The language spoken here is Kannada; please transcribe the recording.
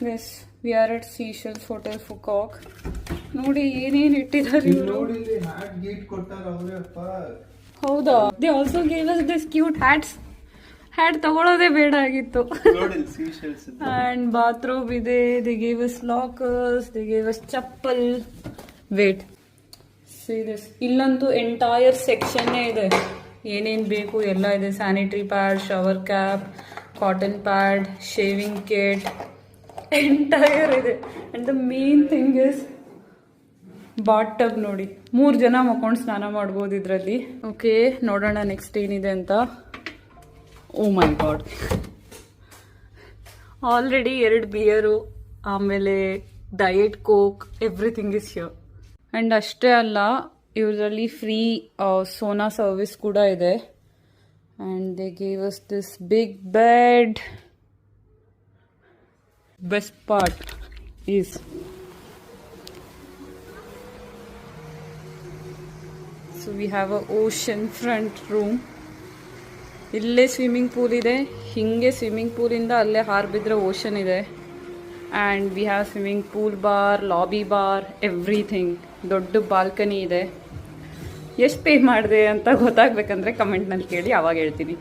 Yes, we are at Seychelles Hotel Fukok. ನೋಡಿ ಏನೇನು ಇಟ್ಟಿದ್ದಾರೆ ಇವರು. ಹೌದಾ? They also gave us this cute hats. Hat ತಗೊಳ್ಳೋದೇ ಬೇಡ ಆಗಿತ್ತು. ಅಂಡ್ ಬಾತ್ರೂಮ್ ಇದೆ. They gave us lockers, they gave us chappal. Wait, see this. ಇಲ್ಲಂತೂ ಎಂಟೈರ್ ಸೆಕ್ಷನ್ ಇದೆ, ಏನೇನು ಬೇಕು ಎಲ್ಲ ಇದೆ. Sanitary pad, shower cap, cotton pad, shaving kit, entire ಇದೆ. And the main thing is bathtub. ನೋಡಿ 3 ಜನ ಮಕ್ಕೊಂಡು ಸ್ನಾನ ಮಾಡ್ಬೋದು ಇದರಲ್ಲಿ. ಓಕೆ, ನೋಡೋಣ ನೆಕ್ಸ್ಟ್ ಏನಿದೆ ಅಂತ. Oh my god, already 2 beer, ಆಮೇಲೆ diet coke, everything is here. And ಅಷ್ಟೇ ಅಲ್ಲ, ಇವರಲ್ಲಿ ಫ್ರೀ ಸೋನಾ ಸರ್ವಿಸ್ ಕೂಡ ಇದೆ. And they gave us this big bed. Best part is so we have a ocean front room. ಇಲ್ಲೇ ಸ್ವಿಮ್ಮಿಂಗ್ ಪೂಲ್ ಇದೆ. ಹಿಂಗೆ ಸ್ವಿಮ್ಮಿಂಗ್ ಪೂಲಿಂದ ಅಲ್ಲೇ ಹಾರ್ಬಿದ್ರೆ ಓಷನ್ ಇದೆ. And we have swimming pool bar, lobby bar, everything. ದೊಡ್ಡ ಬಾಲ್ಕನಿ ಇದೆ. ಎಷ್ಟು ಪೇ ಮಾಡಿದೆ ಅಂತ ಗೊತ್ತಾಗಬೇಕಂದ್ರೆ ಕಮೆಂಟ್ನಲ್ಲಿ ಕೇಳಿ, ಆವಾಗ ಹೇಳ್ತೀನಿ.